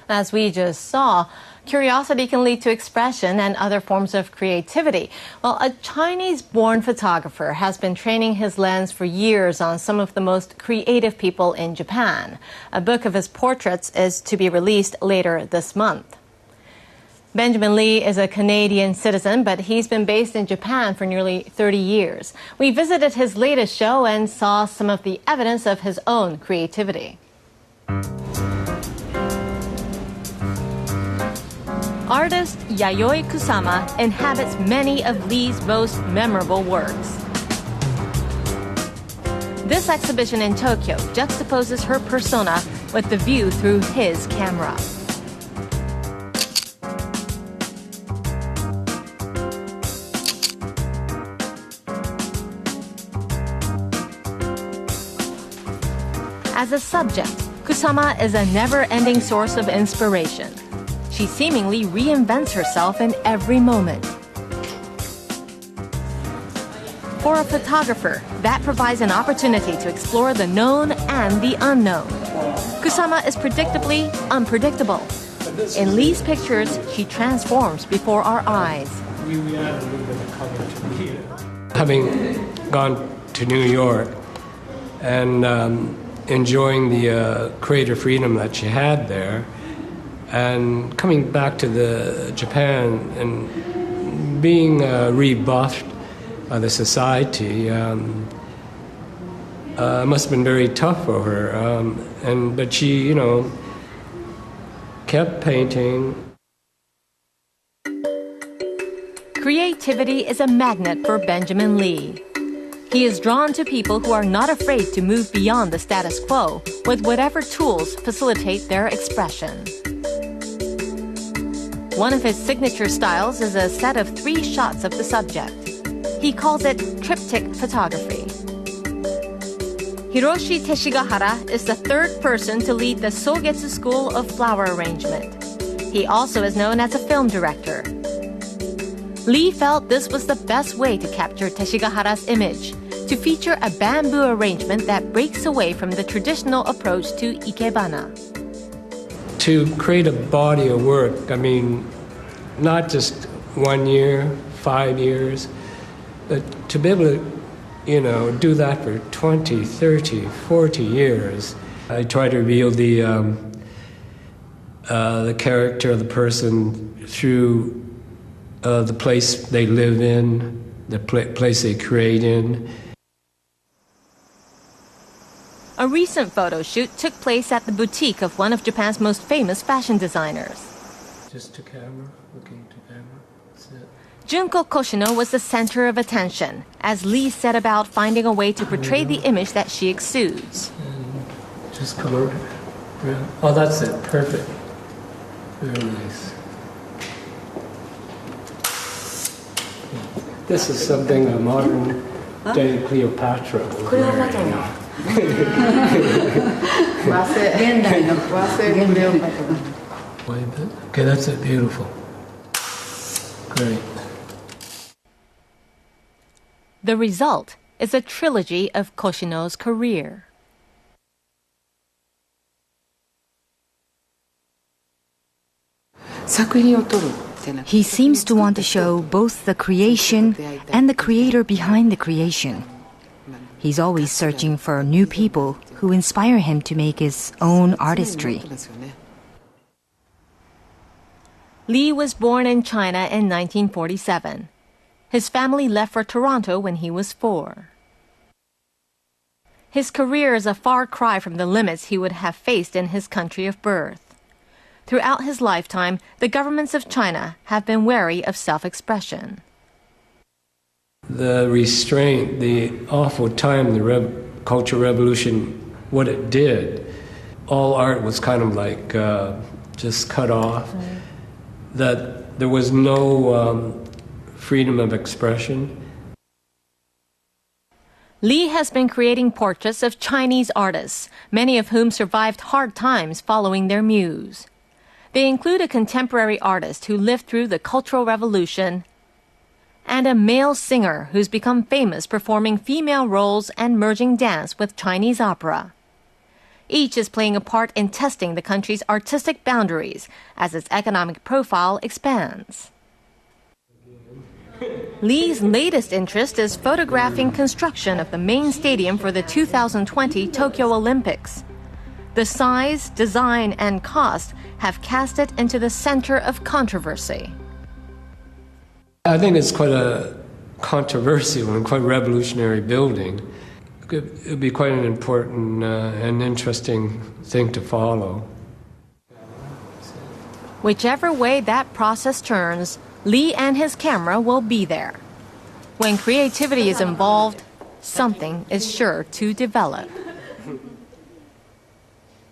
As we just saw, curiosity can lead to expression and other forms of creativity. Well, a Chinese-born photographer has been training his lens for years on some of the most creative people in Japan. A book of his portraits is to be released later this month. Benjamin Lee is a Canadian citizen, but he's been based in Japan for nearly 30 years. We visited his latest show and saw some of the evidence of his own creativity. Artist Yayoi Kusama inhabits many of Lee's most memorable works. This exhibition in Tokyo juxtaposes her persona with the view through his camera. As a subject, Kusama is a never-ending source of inspiration. She seemingly reinvents herself in every moment. For a photographer, that provides an opportunity to explore the known and the unknown. Kusama is predictably unpredictable. In Lee's pictures, she transforms before our eyes. Having gone to New York and enjoying the creative freedom that she had there, and coming back to Japan and being rebuffed by the society must have been very tough for her. But she, kept painting. Creativity is a magnet for Benjamin Lee. He is drawn to people who are not afraid to move beyond the status quo with whatever tools facilitate their expression. One of his signature styles is a set of 3 shots of the subject. He calls it triptych photography. Hiroshi Teshigahara is the 3rd person to lead the Sogetsu School of Flower Arrangement. He also is known as a film director. Lee felt this was the best way to capture Teshigahara's image, to feature a bamboo arrangement that breaks away from the traditional approach to ikebana. To create a body of work, not just 1 year, 5 years, but to be able to, do that for 20, 30, 40 years. I try to reveal the character of the person through the place they live in, the place they create in. A recent photo shoot took place at the boutique of one of Japan's most famous fashion designers. Just to camera, looking to camera. That's it. Junko Koshino was the center of attention as Lee set about finding a way to portray the image that she exudes. And just come over. Yeah. Oh, that's it. Perfect. Very nice. This is something a modern day Cleopatra would wear. Okay, that's it. Beautiful. Great. The result is a trilogy of Koshino's career. He seems to want to show both the creation and the creator behind the creation. He's always searching for new people who inspire him to make his own artistry. Lee was born in China in 1947. His family left for Toronto when he was 4. His career is a far cry from the limits he would have faced in his country of birth. Throughout his lifetime, the governments of China have been wary of self-expression. The restraint, the awful time, the Cultural Revolution, what it did, all art was kind of like just cut off. That there was no freedom of expression. Lee has been creating portraits of Chinese artists, many of whom survived hard times following their muse. They include a contemporary artist who lived through the Cultural Revolution and a male singer who's become famous performing female roles and merging dance with Chinese opera. Each is playing a part in testing the country's artistic boundaries as its economic profile expands. Lee's latest interest is photographing construction of the main stadium for the 2020 Tokyo Olympics. The size, design, and cost have cast it into the center of controversy. I think it's quite a controversial and quite revolutionary building. It would be quite an important and interesting thing to follow. Whichever way that process turns, Lee and his camera will be there. When creativity is involved, something is sure to develop.